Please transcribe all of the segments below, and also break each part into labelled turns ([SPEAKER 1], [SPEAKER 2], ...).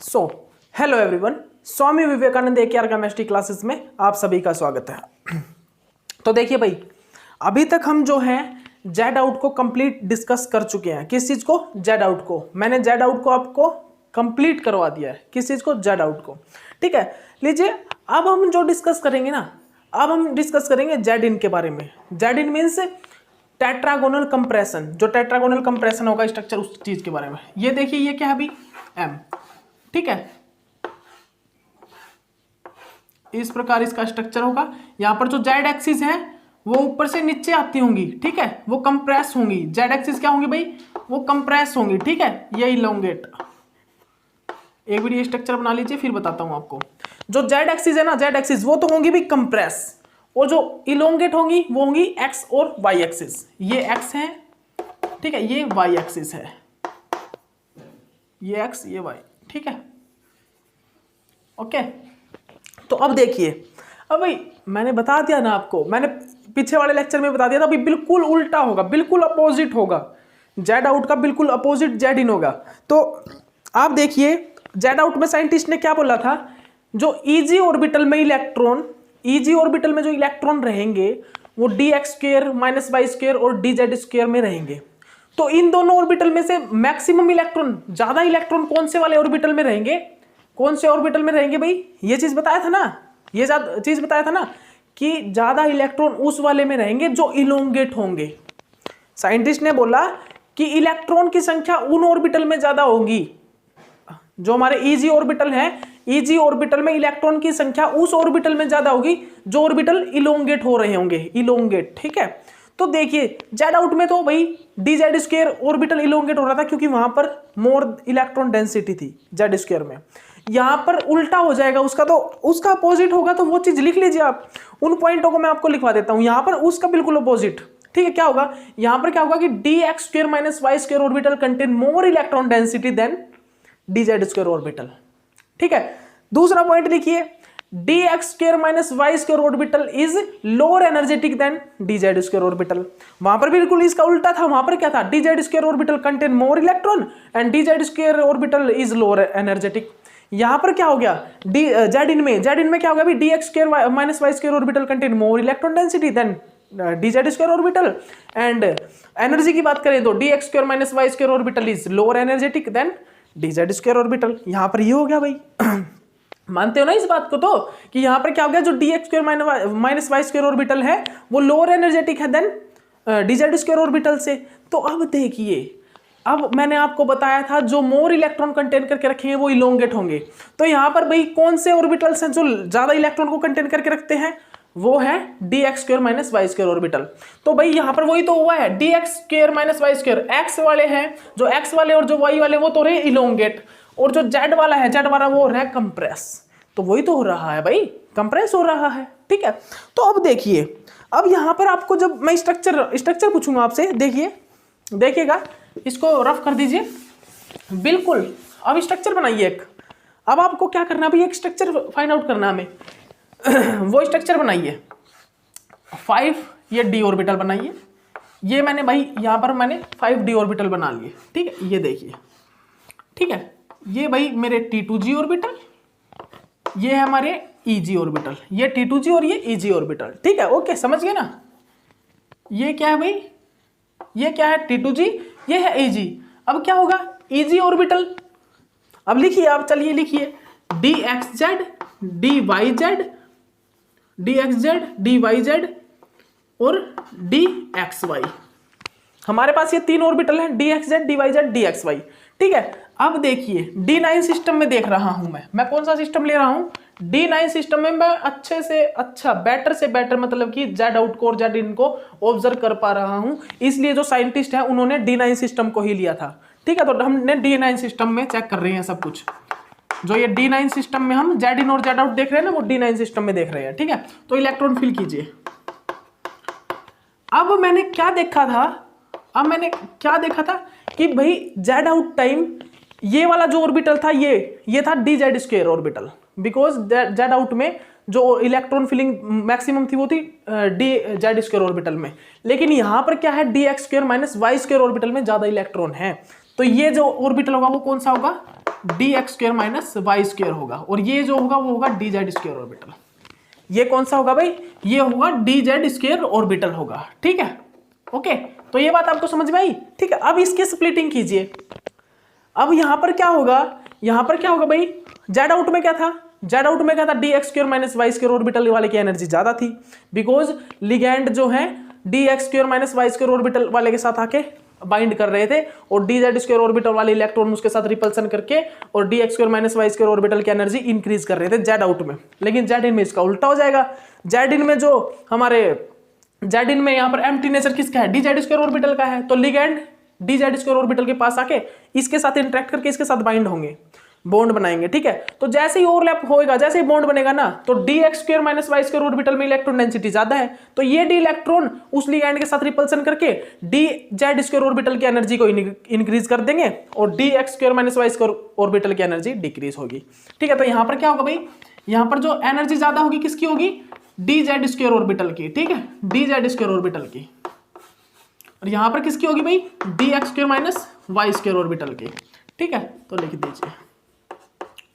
[SPEAKER 1] So hello everyone, Swami Vivekananda AKR chemistry classes में आप सभी का स्वागत है। तो देखिए भाई, अभी तक हम जो है जेड आउट को कंप्लीट डिस्कस कर चुके हैं। किस चीज को? जेड आउट को। मैंने जेड आउट को आपको कंप्लीट करवा दिया है। किस चीज को? जेड आउट को। ठीक है, लीजिए अब हम जो डिस्कस करेंगे ना, अब हम डिस्कस करेंगे जेड इन के बारे में। जेड इन मीन्स टेट्रागोनल कंप्रेशन, जो टेट्रागोनल कंप्रेशन होगा स्ट्रक्चर, उस चीज के बारे में। ये देखिए, ये क्या है अभी? एम। ठीक है, इस प्रकार इसका स्ट्रक्चर होगा। यहां पर जो जेड एक्सिस है वो ऊपर से नीचे आती होंगी। ठीक है, वो कंप्रेस होंगी। जेड एक्सिस क्या होंगी भाई? वो कंप्रेस होंगी। ठीक है, ये इलोंगेट। एक वीडियो स्ट्रक्चर बना लीजिए, फिर बताता हूं आपको। जो जेड एक्सिस है ना, जेड एक्सिस वो तो होंगी भी कंप्रेस, और जो इलोंगेट होंगी वो होंगी एक्स और वाई एक्सिस। ये एक्स है, ठीक है, ये वाई एक्सिस है, ये एक्स ये वाई। ठीक है, ओके। तो अब देखिए, अब भाई मैंने बता दिया ना आपको, मैंने पीछे वाले लेक्चर में बता दिया था, अभी बिल्कुल उल्टा होगा, बिल्कुल अपोजिट होगा। जेड आउट का बिल्कुल अपोजिट जेड इन होगा। तो आप देखिए, जेड आउट में साइंटिस्ट ने क्या बोला था? जो ईजी ऑर्बिटल में इलेक्ट्रॉन, ईजी ऑर्बिटल में जो इलेक्ट्रॉन रहेंगे वो dx² - y² और dz² में रहेंगे। तो इन दोनों ऑर्बिटल में से मैक्सिमम इलेक्ट्रॉन, ज्यादा इलेक्ट्रॉन कौन से वाले ऑर्बिटल में रहेंगे? कौन से ऑर्बिटल में रहेंगे भाई? ये चीज बताया था ना, ये चीज बताया था ना कि ज्यादा इलेक्ट्रॉन उस वाले में रहेंगे जो इलोंगेट होंगे। साइंटिस्ट ने बोला कि इलेक्ट्रॉन की संख्या उन ऑर्बिटल में ज्यादा होगी जो हमारे ईजी ऑर्बिटल है। ईजी ऑर्बिटल में इलेक्ट्रॉन की संख्या उस ऑर्बिटल में ज्यादा होगी जो ऑर्बिटल इलोंगेट हो रहे होंगे, इलोंगेट। ठीक है, तो देखिए जेड आउट में तो भाई dz² ऑर्बिटल इलोंगेट हो रहा था, क्योंकि वहां पर मोर इलेक्ट्रॉन डेंसिटी थी z² में। यहां पर उल्टा हो जाएगा उसका, तो उसका अपोजिट होगा। तो वो चीज लिख लीजिए आप, उन पॉइंटों को मैं आपको लिखवा देता हूं। यहां पर उसका बिल्कुल अपोजिट। ठीक है, क्या होगा? यहां पर क्या होगा कि dx² - y² orbital contain more electron density than dz² orbital. ठीक है, दूसरा पॉइंट लिखिए, dx² - y² orbital is lower energetic than dz² orbital. वहां पर बिल्कुल इसका उल्टा था। वहां पर क्या था? dz² orbital contain more electron and dz² orbital is lower energetic. यहां पर क्या हो गया? जेड इन में क्या हो गया? dx² - y² orbital contain more electron density than dz² orbital. And energy की बात करें तो dx² - y² orbital is lower energetic than dz² orbital. यहां पर ये हो गया भाई। मानते हो ना इस बात को? तो कि यहां पर क्या हो गया? जो dx² - y² ऑर्बिटल है वो लोअर एनर्जेटिक है देन dz² ऑर्बिटल से। तो अब देखिए, अब मैंने आपको बताया था जो मोर इलेक्ट्रॉन कंटेन करके रखेंगे वो इलोंगेट होंगे। तो यहां पर भाई कौन से ऑर्बिटल्स हैं जो ज्यादा इलेक्ट्रॉन को कंटेन करके रखते हैं? वो है dx² - y² ऑर्बिटल। तो भाई यहां पर वही तो हुआ है, dx² - y²। x वाले हैं, जो x वाले और जो y वाले वो तो रहे इलोंगेट, और जो z वाला है, z वाला वो रहा कंप्रेस। तो वही तो हो रहा है भाई, कंप्रेस हो रहा है। ठीक है, तो अब देखिए, अब यहां पर आपको जब मैं स्ट्रक्चर पूछूंगा आपसे, देखिएगा, इसको रफ कर दीजिए बिल्कुल। अब स्ट्रक्चर बनाइए एक। अब आपको क्या करना है भाई? एक स्ट्रक्चर फाइंड आउट करना हमें। वो स्ट्रक्चर बनाइए 5, ये d ऑर्बिटल बनाइए। ये मैंने भाई यहां पर मैंने 5d ऑर्बिटल बना लिए। ठीक है, ये देखिए। ठीक है, ये भाई मेरे T2g ऑर्बिटल, ये है हमारे EG ऑर्बिटल, ये T2g और ये EG ऑर्बिटल। ठीक है, ओके, समझ गए ना? ये क्या है भाई? ये क्या है? T2g, ये है EG। अब क्या होगा? EG orbital. अब लिखिए आप, चलिए लिखिए, dxz dyz, dxz dyz और dxy। हमारे पास ये 3 ऑर्बिटल हैं, dxz dyz dxy। ठीक है, अब देखिए D9 सिस्टम में देख रहा हूं मैं कौन सा सिस्टम ले रहा हूं? D9 सिस्टम में मैं अच्छे से अच्छा, बेटर से बेटर, मतलब कि जेड आउट को और जेड इन को ऑब्जर्व कर पा रहा हूं। इसलिए जो साइंटिस्ट है उन्होंने D9 सिस्टम को ही लिया था। ठीक है, तो हमने D9 सिस्टम में चेक कर रहे हैं सब कुछ। जो ये D9 सिस्टम में हम जेड इन और जेड आउट देख रहे हैं ना, वो D9 सिस्टम में देख रहे हैं। ठीक है, तो इलेक्ट्रॉन फिल कीजिए। अब मैंने क्या देखा था कि भाई जेड आउट टाइम ये वाला जो ऑर्बिटल था ये था dz² orbital, because Z out में जो इलेक्ट्रॉन फिलिंग मैक्सिमम थी वो थी dz² ऑर्बिटल में। लेकिन यहां पर क्या है? dx² - y² ऑर्बिटल में ज्यादा इलेक्ट्रॉन है। तो ये जो ऑर्बिटल होगा वो कौन सा होगा? D x square minus Y square होगा, और ये जो होगा वो होगा डी जेड स्क्वायर ऑर्बिटल। ये कौन सा होगा भाई? ये होगा डी जेड स्क्वायर ऑर्बिटल होगा, ठीक है। ओके, तो ये बात आपको समझ में आई, ठीक है। अब इसकी स्प्लिटिंग कीजिए। अब यहां पर क्या होगा, यहां पर क्या होगा भाई? जेड आउट में क्या था? जेड आउट में क्या था? D x square minus Y square orbital वाले की एनर्जी ज्यादा थी, बिकॉज लिगैंड जो है D x square minus Y square orbital वाले के साथ आके बाइंड कर रहे थे, और डी जेड स्क्वायर ऑर्बिटल वाले इलेक्ट्रॉन उसके साथ रिपल्सन करके और D x square minus Y square orbital की एनर्जी इंक्रीज कर रहे थे जेड आउट में। लेकिन जेड इन में इसका उल्टा हो जाएगा। जेड इन में जो हमारे जेड इन में यहाँ पर एम्प्टी नेचर किसका है? डी जेड स्क्वायर ऑर्बिटल का है, तो ligand D Z square orbital के पास आके इसके साथ इंटरेक्ट करके इसके साथ बाइंड होंगे, बॉन्ड बनाएंगे, ठीक है। तो जैसे ही ओवरलैप होएगा, जैसे ही बॉन्ड बनेगा ना, तो D x square minus Y square orbital में इलेक्ट्रॉन डेंसिटी ज्यादा है, तो ये डी इलेक्ट्रॉन उस लिगैंड के साथ रिपल्सन करके डी जेड स्क्वायर ऑर्बिटल की एनर्जी को इंक्रीज कर देंगे, और D x square minus Y square orbital की एनर्जी डिक्रीज होगी, ठीक है। तो यहां पर क्या होगा भाई? यहां पर जो एनर्जी ज्यादा होगी किसकी होगी? डी जेड स्क्वायर ऑर्बिटल की, ठीक है, डी जेड स्क्वायर ऑर्बिटल की। और यहां पर किसकी होगी भाई? D x square minus Y square orbital की, ठीक है। तो लिख दीजिए,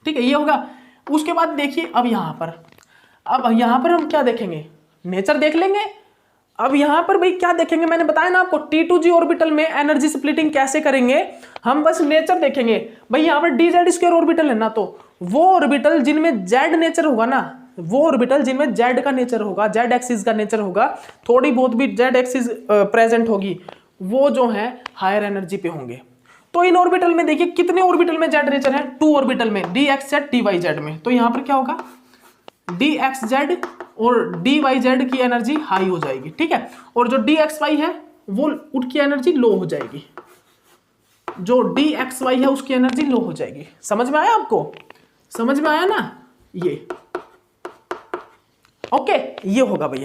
[SPEAKER 1] ठीक है, ये होगा। उसके बाद देखिए अब यहां पर हम क्या देखेंगे? नेचर देख लेंगे। अब यहां पर भाई क्या देखेंगे? मैंने बताया ना आपको T2G ऑर्बिटल में एनर्जी स्प्लिटिंग कैसे करेंगे, हम बस नेचर देखेंगे। भाई यहां पर डी जेड स्क्वायर ऑर्बिटल है ना, तो वो ऑर्बिटल जिनमें जेड नेचर होगा ना, वो ऑर्बिटल जिनमें जेड का नेचर होगा, जेड एक्सिस का नेचर होगा, थोड़ी बहुत भी जेड एक्सिस प्रेजेंट होगी, वो जो है हायर एनर्जी पे होंगे। तो इन ऑर्बिटल में देखिए कितने ऑर्बिटल में जेड नेचर है? 2 ऑर्बिटल में, D x Z D Y Z में। तो यहां पर क्या होगा? डी एक्स जेड और डी वाई जेड की एनर्जी हाई हो जाएगी, ठीक है, और जो डी एक्स वाई है वो उनकी एनर्जी लो हो जाएगी, जो डी एक्स वाई है उसकी एनर्जी लो हो जाएगी। समझ में आया आपको? समझ में आया ना? ये ओके, ये होगा भाई।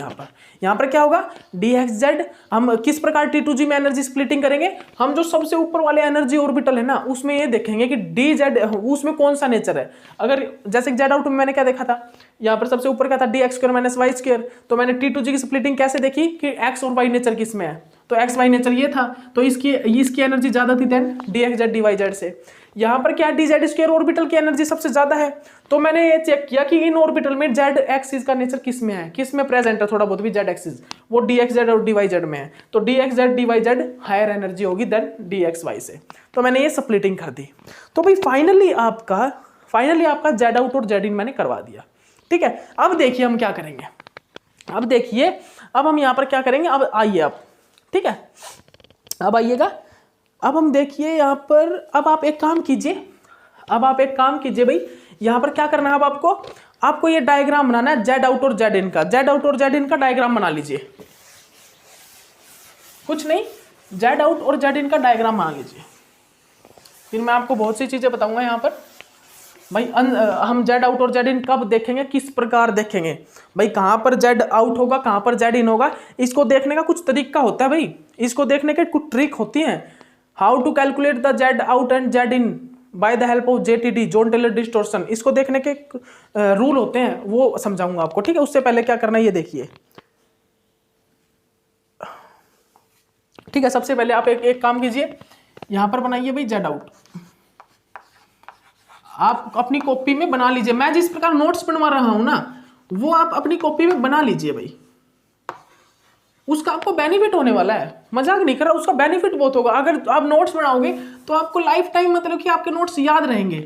[SPEAKER 1] यहां पर क्या होगा? D x Z. हम किस प्रकार T2G में एनर्जी स्प्लिटिंग करेंगे? हम जो सबसे ऊपर वाले एनर्जी ऑर्बिटल है ना, उसमें ये देखेंगे कि डी जेड उसमें कौन सा नेचर है। अगर जैसे जेड आउट में मैंने क्या देखा था, यहाँ पर सबसे ऊपर क्या था? D x square minus Y square. तो मैंने T2G की स्प्लिटिंग कैसे देखी कि एक्स और वाई नेचर किस में है, तो एक्स वाई नेचर ये था, तो इसकी एनर्जी ज्यादा थी than D x Z D Y Z से। यहां पर क्या डी जेड स्क्वायर ऑर्बिटल की एनर्जी सबसे ज्यादा है, तो मैंने ये चेक किया कि इन ऑर्बिटल में जेड एक्सिस का नेचर किस में है, किस में प्रेजेंट है थोड़ा बहुत भी जेड एक्सिस, वो डी एक्स जेड और डी वाई जेड में है। तो D x Z D Y Z higher energy होगी देन डी एक्स वाई से। तो मैंने ये स्प्लिटिंग कर दी। तो भाई फाइनली आपका जेड आउट और जेड इन मैंने करवा दिया, ठीक है। अब देखिए हम क्या करेंगे। अब हम यहां पर क्या करेंगे? अब आइए आप, ठीक है, अब आइएगा। अब हम देखिए यहां पर, अब आप एक काम कीजिए भाई, यहां पर क्या करना है? अब आपको ये डायग्राम बनाना है जेड आउट और जेड इन का। जेड आउट और जेड इन का डायग्राम बना लीजिए। कुछ नहीं, जेड आउट और जेड इन का डायग्राम बना लीजिए। फिर मैं आपको बहुत सी चीजें बताऊंगा यहां पर भाई। हम जेड आउट और जेड इन कब देखेंगे, किस प्रकार देखेंगे भाई, कहां पर जेड आउट होगा, कहां पर जेड इन होगा, इसको देखने का कुछ तरीका होता है भाई, इसको देखने के कुछ ट्रिक होती है। How to calculate the Z out and Z in by the help of JTD, John Teller distortion, इसको देखने के रूल होते हैं, वो समझाऊंगा आपको, ठीक है। उससे पहले क्या करना है ये देखिए, ठीक है। सबसे पहले आप एक काम कीजिए, यहां पर बनाइए भाई जेड आउट। आप अपनी कॉपी में बना लीजिए, मैं जिस प्रकार नोट्स बनवा रहा हूं ना, वो आप अपनी कॉपी में बना लीजिए भाई। उसका आपको बेनिफिट होने वाला है, मजाक नहीं कर रहा, उसका बेनिफिट बहुत होगा। अगर आप नोट्स बनाओगे तो आपको लाइफ टाइम मतलब कि आपके नोट्स याद रहेंगे।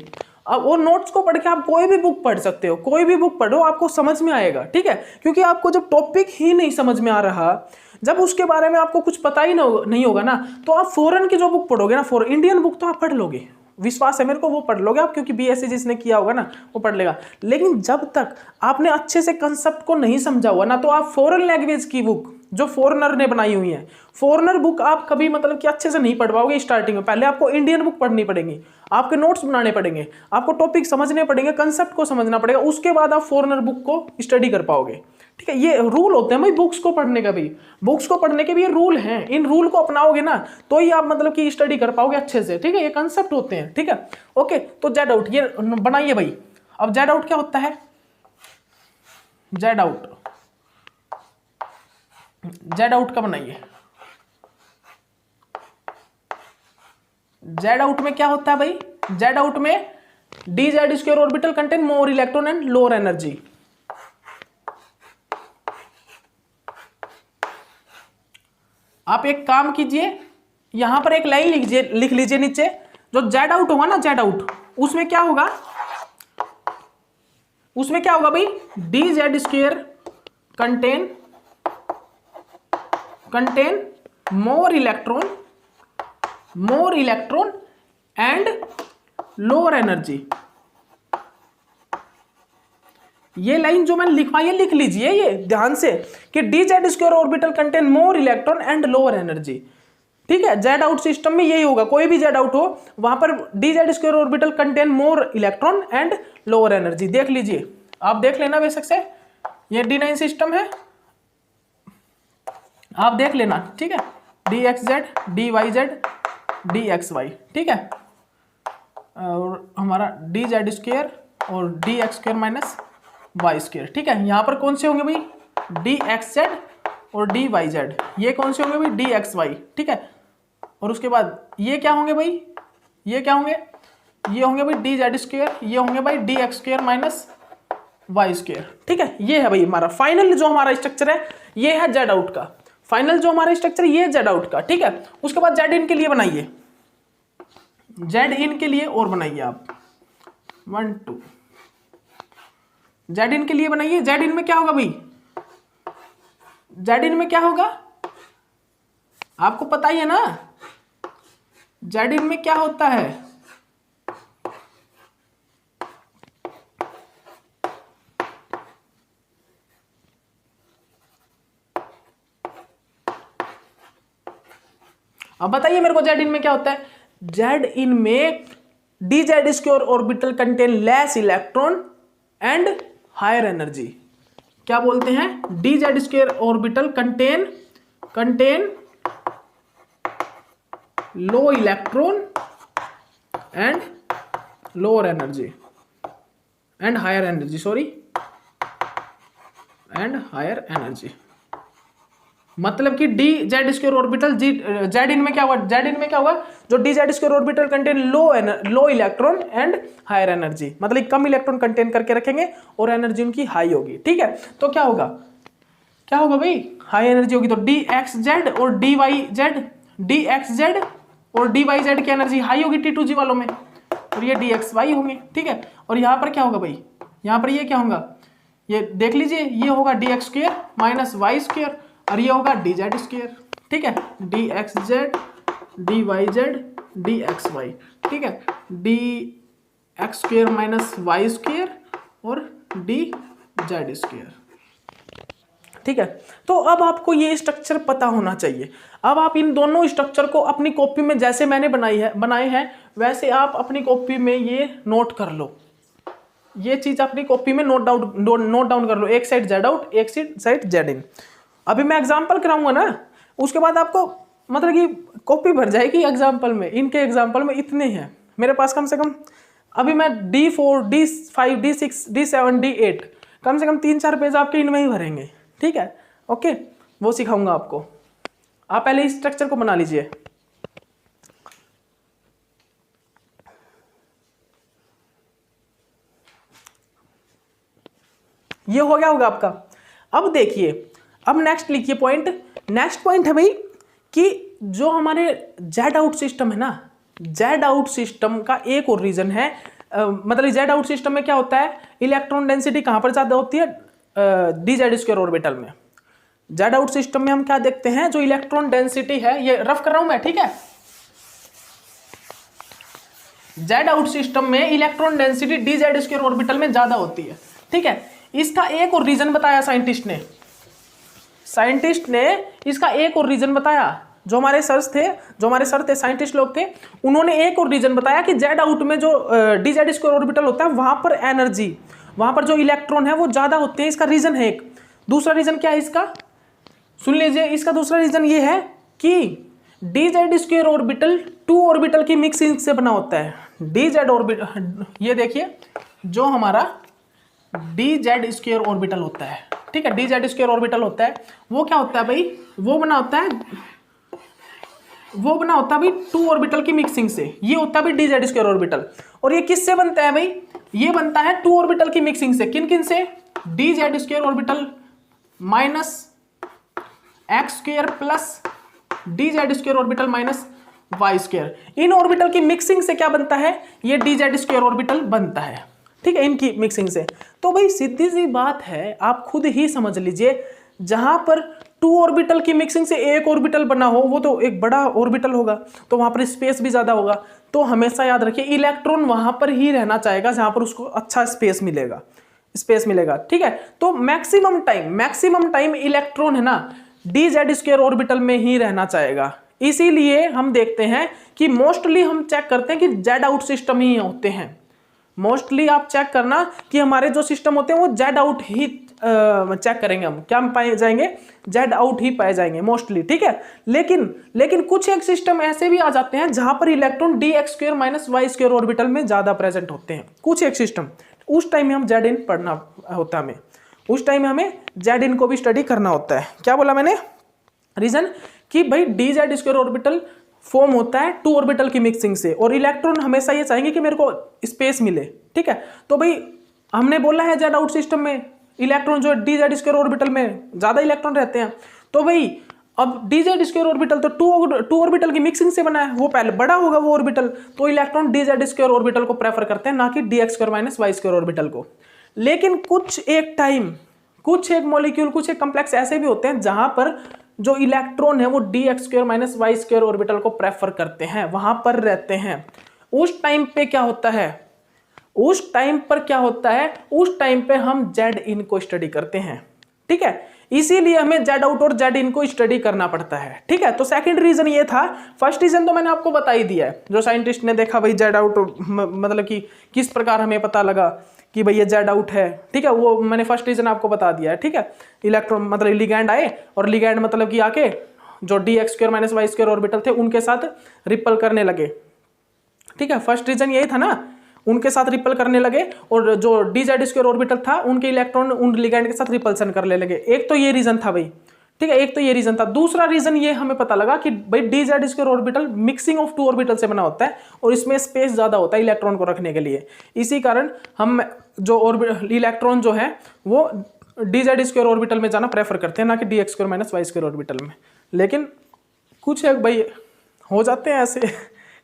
[SPEAKER 1] अब वो नोट्स को पढ़ के आप कोई भी बुक पढ़ सकते हो, कोई भी बुक पढ़ो, आपको समझ में आएगा, ठीक है। क्योंकि आपको जब टॉपिक ही नहीं समझ में आ रहा, जब उसके बारे में आपको कुछ पता ही नहीं होगा ना, तो आप फॉरेन की जो बुक पढ़ोगे ना, इंडियन बुक तो आप पढ़ लोगे, विश्वास है मेरे को, वो पढ़ लोगे आप, क्योंकि BSc जिसने किया होगा ना वो पढ़ लेगा। लेकिन जब तक आपने अच्छे से कंसेप्ट को नहीं समझा हुआ ना, तो आप फॉरेन लैंग्वेज की बुक जो फॉरेनर ने बनाई हुई है, फॉरेनर बुक आप कभी मतलब कि अच्छे से नहीं पढ़ पाओगे स्टार्टिंग में। पहले आपको इंडियन बुक पढ़नी पड़ेगी, आपके नोट्स बनाने पड़ेंगे, आपको टॉपिक समझने पड़ेंगे, कंसेप्ट को समझना पड़ेगा, उसके बाद आप फॉरेनर बुक को स्टडी कर पाओगे, ठीक है। ये रूल होते हैं भाई बुक्स को पढ़ने का भी, बुक्स को पढ़ने के भी ये रूल हैं। इन रूल को अपनाओगे ना तो ही आप मतलब कि स्टडी कर पाओगे अच्छे से, ठीक है। ये कंसेप्ट होते हैं, ठीक है। ओके, तो जेड आउट ये बनाइए भाई। अब जेड आउट क्या होता है? जेड आउट का बनाइए। जेड आउट में क्या होता है भाई? जेड आउट में d Z square orbital contain more electron and lower energy. आप एक काम कीजिए, यहां पर एक लाइन लिख लीजिए नीचे, जो जेड आउट होगा ना, जेड आउट, उसमें क्या होगा, उसमें क्या होगा भाई, D Z square contain more electron and lower energy. ये लाइन जो मैंने लिखवाई है लिख लीजिए ये ध्यान से, कि d Z square orbital contain more electron and lower energy. ठीक है, जेड आउट सिस्टम में यही होगा, कोई भी जेड आउट हो वहां पर D Z square orbital contain more electron and lower energy. देख लीजिए, आप देख लेना बेशक से, ये D9 सिस्टम है, आप देख लेना। ठीक है, DXZ DYZ DXY, ठीक है, और हमारा DZ स्क्वायर और DX square minus Y square. ठीक है, यहां पर कौन से होंगे भाई, DXZ और DYZ, ये कौन से होंगे भाई, DXY। ठीक है, और उसके बाद ये क्या होंगे भाई, ये क्या होंगे, ये होंगे भाई DZ स्क्वायर, ये होंगे भाई DX square minus Y square. ठीक है, ये है भाई हमारा फाइनल जो हमारा स्ट्रक्चर है, ये है जेड आउट का फाइनल जो हमारा स्ट्रक्चर, ये जेड आउट का। ठीक है, उसके बाद जेड इन के लिए बनाइए, जेड इन के लिए और बनाइए आप 1 2, जेड इन के लिए बनाइए। जेड इन में क्या होगा भाई, जेड इन में क्या होगा आपको पता ही है ना, जेड इन में क्या होता है, अब बताइए मेरे को जेड इन में क्या होता है। जेड इन में d Z square orbital contain less electron and higher energy. क्या बोलते हैं, d Z square orbital contain low electron and lower energy and higher energy, sorry, and higher energy. मतलब कि d Z square orbital z in में क्या होगा, z in में क्या होगा, जो d Z square orbital contain low electron and higher energy, मतलब कम इलेक्ट्रॉन कंटेन करके रखेंगे और एनर्जी उनकी हाई होगी। ठीक है, तो क्या होगा, क्या होगा भाई, हाई एनर्जी होगी, तो डी एक्स जेड और D Y Z, D x Z और डी वाई जेड की एनर्जी हाई होगी T2G वालों में, और ये डी एक्स वाई होंगे। ठीक है, और यहाँ पर क्या होगा भाई, यहाँ पर ये क्या होगा, ये देख लीजिए, ये होगा D x square minus Y square, और ये होगा डी जेड स्क्वायर। ठीक है, D x Z D Y Z D x y. ठीक है, D x square minus Y square और डी जेड स्क्वायर। ठीक है, तो अब आपको ये स्ट्रक्चर पता होना चाहिए। अब आप इन दोनों स्ट्रक्चर को अपनी कॉपी में जैसे मैंने बनाए हैं वैसे आप अपनी कॉपी में ये नोट कर लो, ये चीज अपनी कॉपी में नोट डाउन कर लो, एक साइड जेड आउट एक साइड जेड इन। अभी मैं एग्जाम्पल कराऊंगा ना, उसके बाद आपको मतलब कि कॉपी भर जाएगी एग्जाम्पल में। इनके एग्जाम्पल में इतने हैं मेरे पास, कम से कम अभी मैं D4 D5 D6 D7 D8 कम से कम 3-4 पेज आपके इनमें ही भरेंगे। ठीक है, ओके, वो सिखाऊंगा आपको। आप पहले इस स्ट्रक्चर को बना लीजिए। ये हो गया होगा आपका। अब देखिए, अब नेक्स्ट लिखिए पॉइंट। नेक्स्ट पॉइंट है भाई कि जो हमारे जेड आउट सिस्टम है ना, जेड आउट सिस्टम का एक और रीजन है, मतलब जेड आउट सिस्टम में क्या होता है, इलेक्ट्रॉन डेंसिटी कहां पर ज्यादा होती है, डी जेड स्क्वायर ऑर्बिटल में। जेड आउट सिस्टम में हम क्या देखते हैं, जो इलेक्ट्रॉन डेंसिटी है, ये रफ कर रहा हूं मैं, ठीक है, जेड आउट सिस्टम में electron density D Z square orbital में ज्यादा होती है। ठीक है, इसका एक और रीजन बताया साइंटिस्ट ने इसका एक और रीजन बताया। जो हमारे सर थे साइंटिस्ट लोग थे, उन्होंने एक और रीजन बताया कि जेड आउट में जो डी जेड स्क्वायर ऑर्बिटल होता है वहां पर एनर्जी, वहां पर जो इलेक्ट्रॉन है वो ज्यादा होते हैं। इसका रीजन है एक। दूसरा रीजन क्या है इसका, सुन लीजिए। इसका दूसरा रीजन ये है कि d Z square orbital 2 orbital की मिक्सिंग से बना होता है। डी जेड ऑर्बिटल, ये देखिए, जो हमारा डी जेड स्क्वायर ऑर्बिटल होता है, ठीक है, डी जेड स्क्वायर ऑर्बिटल होता है, वो क्या होता है भाई, वो बना होता है वो बना होता है भाई 2 ऑर्बिटल की मिक्सिंग से, ये होता है भाई डी जेड स्क्वायर ऑर्बिटल। और ये किससे बनता है भाई, ये बनता है 2 ऑर्बिटल की मिक्सिंग से। किन किन से, d Z square orbital minus x square plus d Z square orbital minus Y square. इन ऑर्बिटल की मिक्सिंग से क्या बनता है, ये डी जेड स्क्वायर ऑर्बिटल बनता है, ठीक है, इनकी मिक्सिंग से। तो भाई सीधी सी बात है, आप खुद ही समझ लीजिए, जहां पर 2 ऑर्बिटल की मिक्सिंग से एक ऑर्बिटल बना हो, वो तो एक बड़ा ऑर्बिटल होगा, तो वहां पर स्पेस भी ज्यादा होगा। तो हमेशा याद रखिए इलेक्ट्रॉन वहां पर ही रहना चाहेगा जहां पर उसको अच्छा स्पेस मिलेगा, ठीक है। तो मैक्सिमम टाइम इलेक्ट्रॉन है ना डी जेड स्क्वायर ऑर्बिटल में ही रहना चाहेगा। इसीलिए हम देखते हैं कि मोस्टली हम चेक करते हैं कि जेड आउट सिस्टम ही होते हैं। मोस्टली आप चेक करना कि हमारे जो सिस्टम होते हैं वो जेड आउट ही चेक करेंगे हम, क्या पाए जाएंगे, जेड आउट ही पाए जाएंगे मोस्टली, ठीक है। लेकिन कुछ एक सिस्टम ऐसे भी आ जाते हैं जहां पर electron d x square minus Y square orbital में ज्यादा प्रेजेंट होते हैं, कुछ एक सिस्टम। उस टाइम में हम जेड इन पढ़ना होता है, हमें उस टाइम में हमें जेड इन को भी स्टडी करना होता है। क्या बोला मैंने, रीजन कि भाई D Z square orbital form होता है 2 ऑर्बिटल की मिक्सिंग से, और इलेक्ट्रॉन हमेशा ये चाहेंगे कि मेरे को स्पेस मिले, ठीक है। तो भाई हमने बोला है जेड आउट सिस्टम में इलेक्ट्रॉन जो डी जेड स्क्वायर ऑर्बिटल में ज्यादा इलेक्ट्रॉन रहते हैं। तो भाई अब डी जेड स्क्वायर ऑर्बिटल तो 2 ऑर्बिटल की मिक्सिंग से बना है, वो पहले बड़ा होगा वो ऑर्बिटल, तो electron d Z square orbital को प्रेफर करते हैं, ना कि d x square minus Y square orbital को। लेकिन कुछ एक मॉलिक्यूल, कुछ एक कॉम्प्लेक्स ऐसे भी होते हैं जहां पर जो इलेक्ट्रॉन है वो D x square minus Y square orbital को प्रेफर करते हैं, वहां पर रहते हैं। उस टाइम पे क्या होता है, उस टाइम पे हम जेड इन को स्टडी करते हैं, ठीक है। इसीलिए हमें जेड आउट और जेड इन को स्टडी करना पड़ता है, ठीक है। तो सेकंड रीजन ये था। फर्स्ट रीजन तो मैंने आपको बता ही दिया है, जो साइंटिस्ट ने देखा भाई जेड आउट, मतलब कि किस प्रकार हमें पता लगा कि भाई ये जेड आउट है, ठीक है, वो मैंने फर्स्ट रीजन आपको बता दिया है, ठीक है। इलेक्ट्रॉन मतलब लिगैंड आए, और लिगैंड मतलब कि आके जो d x square minus Y square orbital थे उनके साथ रिपल करने लगे, ठीक है। फर्स्ट रीजन यही था ना, उनके साथ रिपल करने लगे, और जो डी जेड स्क्वायर ऑर्बिटल था उनके इलेक्ट्रॉन उन लिगैंड के साथ रिपल्सन करने लगे। एक तो ये रीजन था भाई, ठीक है, एक तो ये रीजन था। दूसरा रीजन ये हमें पता लगा कि भाई D Z square orbital mixing of 2 orbital से बना होता है, और इसमें स्पेस ज्यादा होता है इलेक्ट्रॉन को रखने के लिए। इसी कारण हम जो इलेक्ट्रॉन जो है वो डी जेड स्क्वायर ऑर्बिटल में जाना प्रेफर करते हैं, ना कि d x square minus Y square orbital में। लेकिन कुछ एक भाई हो जाते हैं ऐसे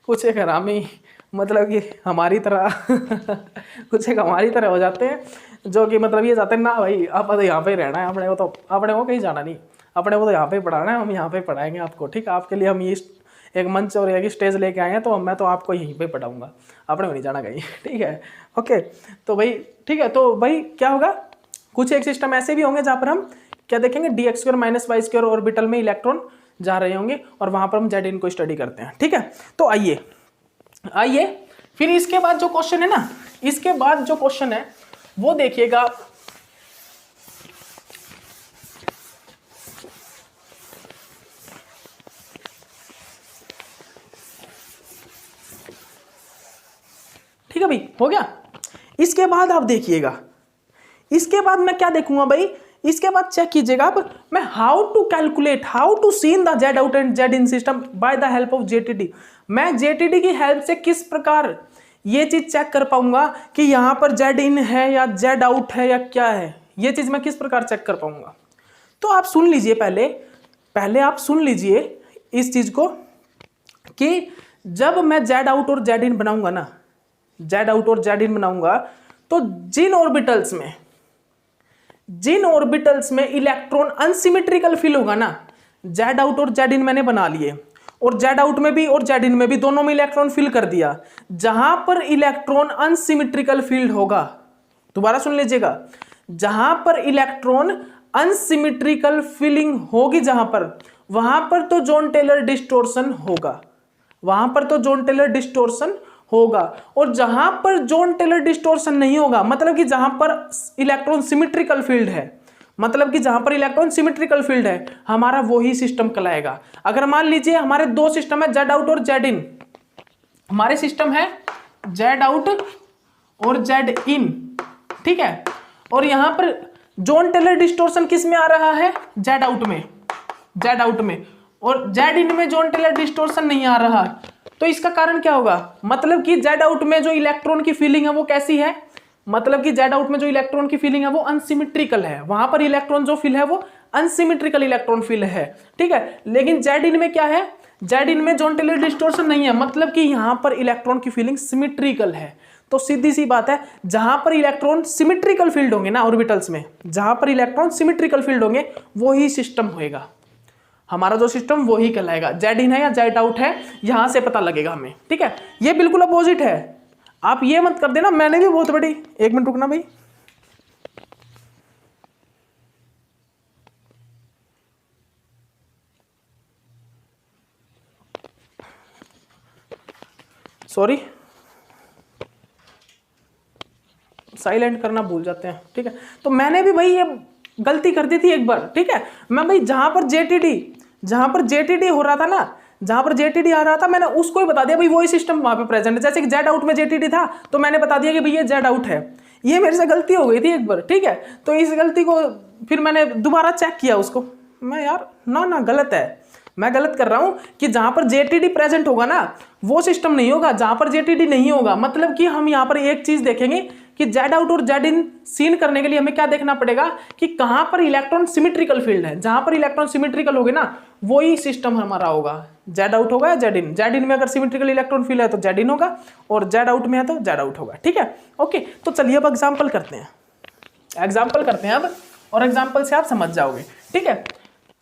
[SPEAKER 1] कुछ एक हरामी, मतलब कि हमारी तरह कुछ एक हमारी तरह हो जाते हैं, जो कि मतलब ये जाते हैं ना भाई आप तो यहाँ पे ही रहना है, अपने को कहीं जाना नहीं, अपने को तो यहाँ पे ही पढ़ाना है, हम यहाँ पे पढ़ाएंगे आपको, ठीक है। आपके लिए हम ये एक मंच और एक स्टेज लेके आए हैं, तो मैं तो आपको यहीं पे पढ़ाऊंगा, अपने को नहीं जाना कहीं, ठीक है, ओके। तो भाई ठीक है, तो भाई क्या होगा, कुछ एक सिस्टम ऐसे भी होंगे जहाँ पर हम क्या देखेंगे, d x square minus Y square orbital में इलेक्ट्रॉन जा रहे होंगे, और वहाँ पर हम जेड इन को स्टडी करते हैं, ठीक है। तो आइए फिर इसके बाद जो क्वेश्चन है ना, इसके बाद जो क्वेश्चन है वो देखिएगा। ठीक है भाई, हो गया। इसके बाद आप देखिएगा, इसके बाद मैं क्या देखूंगा भाई, इसके बाद चेक कीजिएगा आप, मैं how to seen the Z out and Z in system by the help of JTD. मैं जेटीडी की हेल्प से किस प्रकार ये चीज चेक कर पाऊंगा कि यहां पर जेड इन है या जेड आउट है या क्या है, ये चीज मैं किस प्रकार चेक कर पाऊंगा। तो आप सुन लीजिए, पहले आप सुन लीजिए इस चीज को, कि जब मैं जेड आउट और जेड इन बनाऊंगा ना, जेड आउट और जेड इन बनाऊंगा, तो जिन ऑर्बिटल्स में इलेक्ट्रॉन अनसिमेट्रिकल फील होगा ना, जेड आउट और जेड इन मैंने बना लिए, और जेड आउट में भी और जेड इन में भी दोनों में इलेक्ट्रॉन फिल कर दिया। जहां पर इलेक्ट्रॉन अनसिमेट्रिकल फील्ड होगा, दोबारा सुन लीजिएगा, जहां पर इलेक्ट्रॉन अनसिमेट्रिकल फीलिंग होगी, जहां पर वहां पर तो जॉन टेलर डिस्टोर्शन होगा, और जहां पर जॉन टेलर डिस्टोर्शन नहीं होगा, मतलब कि जहां पर इलेक्ट्रॉन सिमेट्रिकल फील्ड है, हमारा वही सिस्टम कहलाएगा। अगर मान लीजिए हमारे 2 सिस्टम है, जेड आउट और जेड इन, हमारे सिस्टम है जेड आउट और जेड इन, ठीक है, और यहां पर जॉन टेलर डिस्टोर्शन किस में आ रहा है, जेड आउट में, और जेड इन में जॉन टेलर डिस्टोर्शन नहीं आ रहा, तो इसका कारण क्या होगा? मतलब कि जेड आउट में जो इलेक्ट्रॉन की फीलिंग है वो कैसी है? मतलब कि जेड आउट में जो इलेक्ट्रॉन की फीलिंग है वो अनसिमेट्रिकल है, वहां पर इलेक्ट्रॉन जो फील है वो अनसिमेट्रिकल इलेक्ट्रॉन फील है, ठीक है। लेकिन जेड इन में क्या है? जेड इन में जॉन टेलर डिस्टोर्शन नहीं है, मतलब कि यहां पर इलेक्ट्रॉन की फीलिंग सिमेट्रिकल है। तो सीधी सी बात है, जहां पर इलेक्ट्रॉन सिमेट्रिकल फील्ड होंगे ना ऑर्बिटल्स में, जहां पर इलेक्ट्रॉन सिमेट्रिकल फील्ड होंगे वही सिस्टम होएगा, हमारा जो सिस्टम वही कहलाएगा। जेड इन है या जेड आउट है यहां से पता लगेगा हमें, ठीक है। ये बिल्कुल अपोजिट है, आप ये मत कर देना मैंने भी बहुत बड़ी, एक मिनट रुकना भाई, सॉरी साइलेंट करना भूल जाते हैं, ठीक है। तो मैंने भी भाई ये गलती कर दी थी एक बार, ठीक है। मैं भाई जहां पर जेटीडी हो रहा था ना, जहां पर जेटीडी आ रहा था मैंने उसको ही बता दिया भाई वही सिस्टम वहां पे प्रेजेंट है। जैसे कि जेड आउट में जेटीडी था तो मैंने बता दिया कि भाई ये जेड आउट है। ये मेरे से गलती हो गई थी एक बार, ठीक है। तो इस गलती को फिर मैंने दोबारा चेक किया उसको, मैं यार ना गलत है, मैं गलत कर रहा हूं कि जहां पर जेटीडी प्रेजेंट होगा ना वो सिस्टम नहीं होगा, जहां पर जेटीडी नहीं होगा। मतलब कि हम यहां पर एक चीज देखेंगे कि जेड आउट और जेड इन सीन करने के लिए हमें क्या देखना पड़ेगा कि कहां पर इलेक्ट्रॉन सिमेट्रिकल फील्ड है। जहां पर इलेक्ट्रॉन सिमेट्रिकल होगे ना वही सिस्टम हमारा होगा, जेड आउट होगा या जेड इन। जेड इन में अगर सिमेट्रिकल इलेक्ट्रॉन फील्ड है तो जेड इन होगा, और जेड आउट में है तो जेड आउट होगा, ठीक है। ओके, तो चलिए अब एग्जाम्पल करते हैं अब, और एग्जाम्पल से आप समझ जाओगे, ठीक है।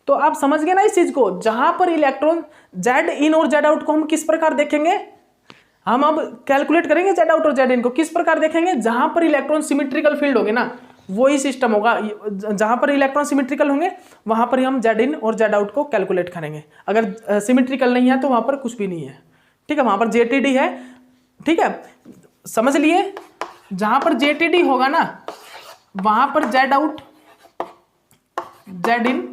[SPEAKER 1] तो आप समझ गए ना इस चीज को, जहां पर इलेक्ट्रॉन जेड इन और जेड आउट को हम किस प्रकार देखेंगे, हम अब कैलकुलेट करेंगे जेड आउट और जेड इन को किस प्रकार देखेंगे, जहां पर इलेक्ट्रॉन सिमेट्रिकल फील्ड होंगे ना वही सिस्टम होगा। जहां पर इलेक्ट्रॉन सिमेट्रिकल होंगे वहां पर हम जेड इन और जेड आउट को कैलकुलेट करेंगे। अगर सिमेट्रिकल नहीं है तो वहां पर कुछ भी नहीं है, ठीक है, वहां पर जेटीडी है, ठीक है। समझ लिए, जहां पर जेटीडी होगा ना वहां पर Z out Z in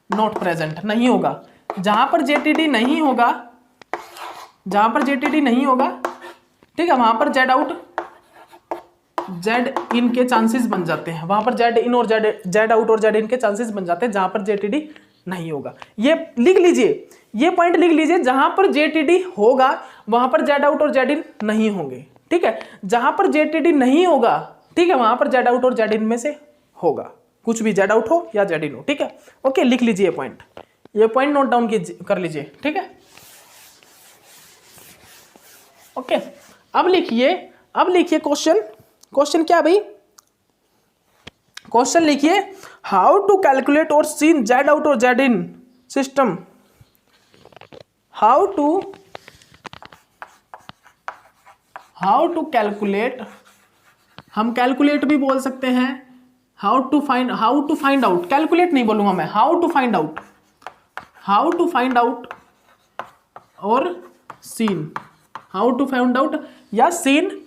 [SPEAKER 1] not present नहीं होगा। जहां पर जेटीडी नहीं होगा, ठीक है, वहां पर जेड आउट जेड इन के चांसेस बन जाते हैं, वहां पर जेड इन और जेड आउट और जेड इन के चांसेस बन जाते हैं जहां पर जेटीडी नहीं होगा। ये लिख लीजिए, ये पॉइंट लिख लीजिए, जहां पर जेटीडी होगा वहां पर जेड आउट और जेड इन नहीं होंगे, ठीक है। जहां पर जेटीडी नहीं होगा, ठीक है, वहां पर जेड आउट और जेड इन में से होगा, कुछ भी जेड आउट हो या जेड इन हो, ठीक है। ओके, लिख लीजिए ये पॉइंट नोट डाउन कर लीजिए, ठीक है। ओके, अब लिखिए क्वेश्चन क्या भाई, क्वेश्चन लिखिए, हाउ टू कैलकुलेट और सीन जेड आउट और z in system, how to calculate, हम कैलकुलेट भी बोल सकते हैं, how to find out, calculate नहीं बोलूंगा मैं, हाउ टू फाइंड आउट और सीन, हाउ टू फाइंड आउट या सीन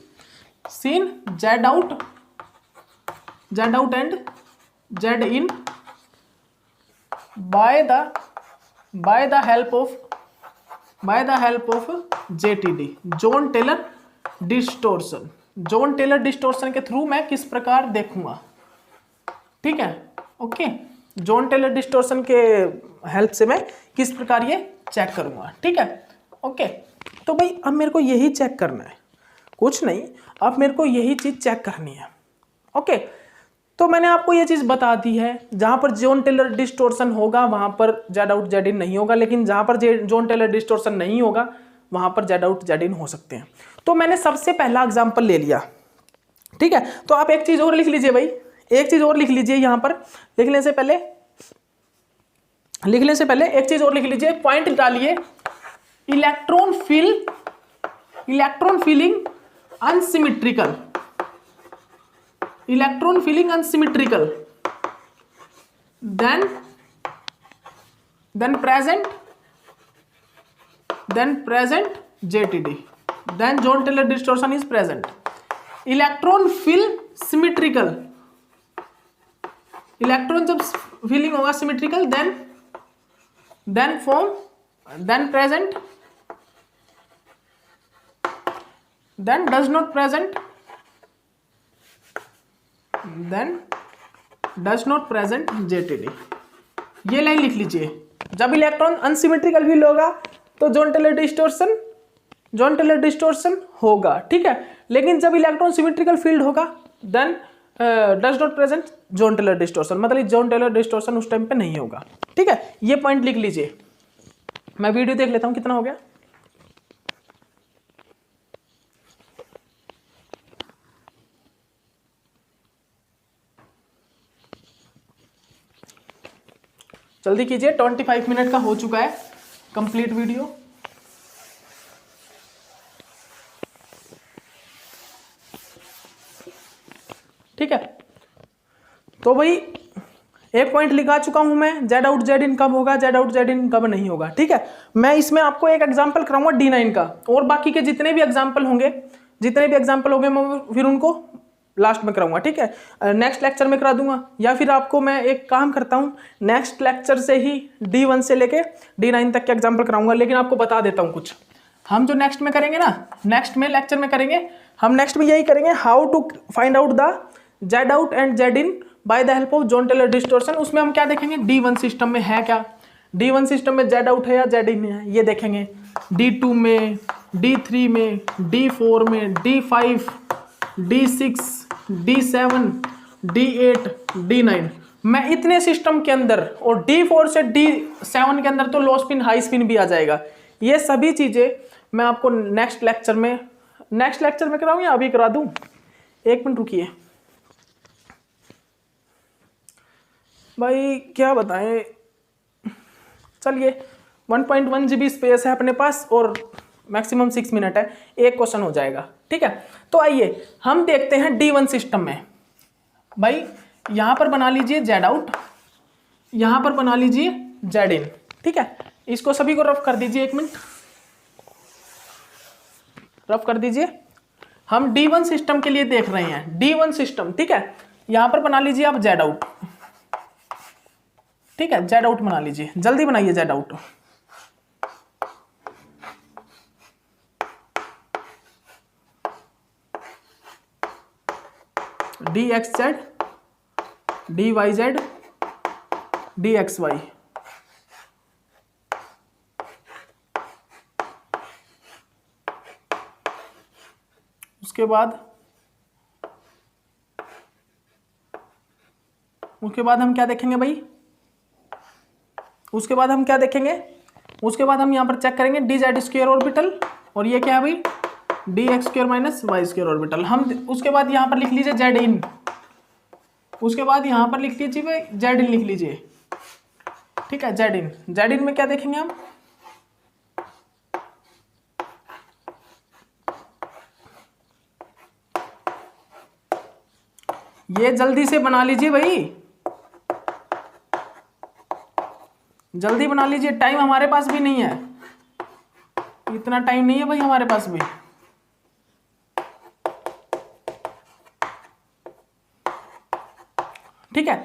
[SPEAKER 1] z out and Z in by the help of JTD, Jahn Teller distortion के थ्रू मैं किस प्रकार देखूंगा, ठीक है। ओके, जॉन टेलर डिस्टोर्शन के हेल्प से मैं किस प्रकार ये चेक करूंगा, ठीक है। ओके, तो भाई अब मेरे को यही चेक करना है, कुछ नहीं, अब मेरे को यही चीज चेक करनी है। ओके, तो मैंने आपको ये चीज बता दी है, जहां पर जॉन टेलर डिस्टोर्शन होगा वहां पर जेड आउट जेड इन नहीं होगा, लेकिन जहां पर जॉन टेलर डिस्टोर्शन नहीं होगा वहां पर जेड आउट जेड इन हो सकते हैं। तो मैंने सबसे पहला एग्जाम्पल ले लिया, ठीक है। तो आप एक चीज और लिख लीजिए भाई, एक चीज और लिख लीजिए, यहां पर लिखने से पहले एक चीज और लिख लीजिए, पॉइंट डालिए, electron feeling unsymmetrical, then present JTD, then John Taylor distortion is present. Electron feel symmetrical, electron जब फीलिंग होगा symmetrical then form, then present, then does not present, then does not present JTD। ये line लिख लीजिए, जब electron unsymmetrical field होगा तो John Teller distortion होगा, ठीक है। लेकिन जब इलेक्ट्रॉन सिमेट्रिकल फील्ड होगा then does not present Jahn Teller distortion, मतलब जॉन टेलर डिस्टोर्शन उस टाइम पे नहीं होगा, ठीक है। ये पॉइंट लिख लीजिए। मैं वीडियो देख लेता हूं कितना हो गया। जल्दी कीजिए, 25 मिनट का हो चुका है कंप्लीट वीडियो। ठीक है, तो भाई एक पॉइंट लिखा चुका हूं मैं, जेड आउट जेड इन कब होगा, जेड आउट जेड इन कब नहीं होगा, ठीक है। मैं इसमें आपको एक एग्जांपल कराऊंगा D9 का, और बाकी के जितने भी एग्जांपल होंगे मैं फिर उनको लास्ट में कराऊंगा, ठीक है। नेक्स्ट लेक्चर में करा दूंगा, या फिर आपको मैं एक काम करता हूं, नेक्स्ट लेक्चर से ही D1 से लेके D9 तक के एग्जाम्पल कराऊंगा। लेकिन आपको बता देता हूं कुछ, हम जो नेक्स्ट में करेंगे ना, नेक्स्ट में लेक्चर में करेंगे, हम नेक्स्ट में यही करेंगे, how to find out the Z out and Z in by the help of Jahn Teller distortion. उसमें हम क्या देखेंगे, D1 सिस्टम में है क्या, D1 सिस्टम में जेड आउट है या जेड इन है, ये देखेंगे। D2 में, D3 में, D4 में, D5, D6, D7, D8, D9, मैं इतने सिस्टम के अंदर, और D4 से D7 के अंदर तो लो स्पिन हाई स्पिन भी आ जाएगा। ये सभी चीजें मैं आपको नेक्स्ट लेक्चर में कराऊं या अभी करा दूं? एक मिनट रुकिए भाई, क्या बताएं। चलिए 1.1 GB स्पेस है अपने पास और मैक्सिमम 6 मिनट है, एक क्वेश्चन हो जाएगा, ठीक है। तो आइए हम देखते हैं D1 सिस्टम में। भाई यहां पर बना लीजिए जेड आउट, यहां पर बना लीजिए जेड इन, ठीक है। इसको सभी को रफ कर दीजिए, 1 मिनट रफ कर दीजिए। हम D1 सिस्टम के लिए देख रहे हैं, D1 सिस्टम, ठीक है। यहां पर बना लीजिए आप जेड आउट, ठीक है, जेड आउट बना लीजिए, जल्दी बनाइए Z out. DXZ, DYZ, DXY, उसके बाद हम क्या देखेंगे भाई, उसके बाद हम यहाँ पर चेक करेंगे DZ स्क्वायर ऑर्बिटल, और ये क्या है भाई, DX square minus Y square orbital. हम उसके बाद यहाँ पर लिख लीजिए जेड इन, उसके बाद यहाँ पर लिख लीजिए भाई जेड इन लिख लीजिए, ठीक है। जेड इन में क्या देखेंगे हम, ये जल्दी से बना लीजिए भाई, जल्दी बना लीजिए, टाइम हमारे पास भी नहीं है, इतना टाइम नहीं है भाई हमारे पास भी। ठीक है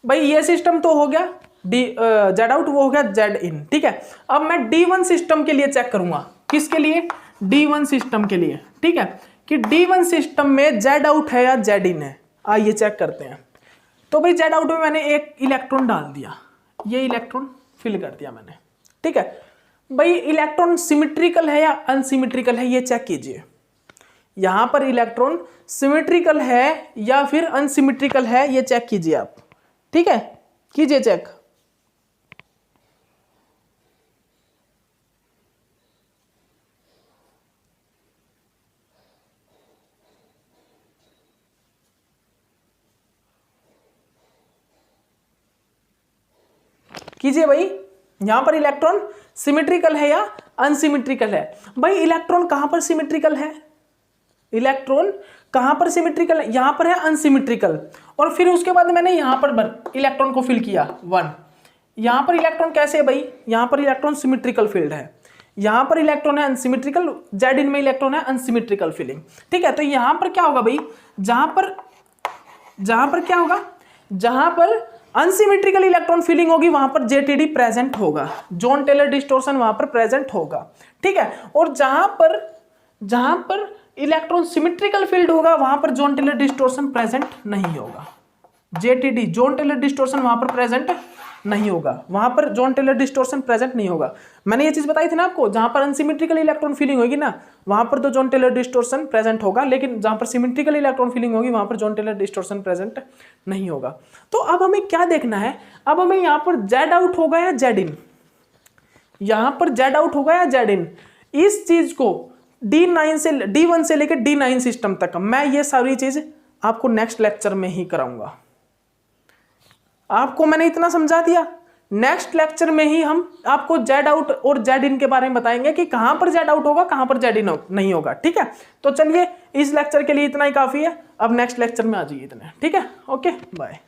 [SPEAKER 1] भाई, ये सिस्टम तो हो गया जेड आउट, वो हो गया जेड इन, ठीक है। अब मैं D1 सिस्टम के लिए चेक करूंगा, किसके लिए, D1 सिस्टम के लिए, ठीक है, कि D1 सिस्टम में जेड आउट है या जेड इन है। आइए चेक करते हैं। तो भाई जेड आउट में मैंने एक इलेक्ट्रॉन डाल दिया, ये इलेक्ट्रॉन फिल कर दिया मैंने, ठीक है। भाई इलेक्ट्रॉन सिमेट्रिकल है या अनसिमेट्रिकल है, ये चेक कीजिए। यहां पर इलेक्ट्रॉन सिमेट्रिकल है या फिर अनसिमेट्रिकल है, ये चेक कीजिए आप, ठीक है, कीजिए चेक। कीजिए भाई, यहां पर इलेक्ट्रॉन सिमेट्रिकल है या अनसिमेट्रिकल है। भाई इलेक्ट्रॉन कहां पर सिमेट्रिकल है, इलेक्ट्रॉन कहां पर सिमेट्रिकल है, यहां पर है अनसिमेट्रिकल। और फिर उसके बाद मैंने यहां पर इलेक्ट्रॉन को फिल किया 1। यहां पर इलेक्ट्रॉन कैसे है भाई, यहां पर इलेक्ट्रॉन सिमेट्रिकल फील्ड है, यहां पर इलेक्ट्रॉन है अनसिमेट्रिकल, जेड इन में इलेक्ट्रॉन है अनसिमेट्रिकल फीलिंग, ठीक है। तो यहां पर क्या होगा भाई, जहां पर क्या होगा, जहां पर अनसिमेट्रिकल इलेक्ट्रॉन फीलिंग होगी वहां पर जेटीडी प्रेजेंट होगा, जॉन टेलर डिस्टोर्शन वहां पर प्रेजेंट होगा, ठीक है। और जहां पर इलेक्ट्रॉन सिमेट्रिकल फील्ड होगा वहां पर जॉन टेलर डिस्टोर्शन प्रेजेंट नहीं होगा, जेटीडी जॉन टेलर डिस्टोर्शन वहां पर प्रेजेंट नहीं होगा, वहां पर जॉन टेलर डिस्टोर्शन प्रेजेंट नहीं होगा। मैंने ये चीज बताई थी ना आपको, जहां पर अनसिमेट्रिकल इलेक्ट्रॉन फीलिंग होगी ना वहां पर तो जॉन टेलर डिस्टोर्शन प्रेजेंट होगा, लेकिन जहां पर सिमेट्रिकल इलेक्ट्रॉन फीलिंग होगी वहां पर जॉन टेलर डिस्टोर्शन प्रेजेंट नहीं होगा। तो अब हमें क्या देखना है, अब हमें यहाँ पर जेड आउट होगा या जेड इन, यहां पर जेड आउट होगा या जेड इन, इस चीज को D1 से लेकर D9 सिस्टम तक मैं ये सारी चीज आपको नेक्स्ट लेक्चर में ही कराऊंगा। आपको मैंने इतना समझा दिया, नेक्स्ट लेक्चर में ही हम आपको जेड आउट और जेड इन के बारे में बताएंगे कि कहां पर जेड आउट होगा, कहां पर जेड इन नहीं होगा। ठीक है, तो चलिए इस लेक्चर के लिए इतना ही काफी है, अब नेक्स्ट लेक्चर में आ जाइए इतने। ठीक है, ओके बाय।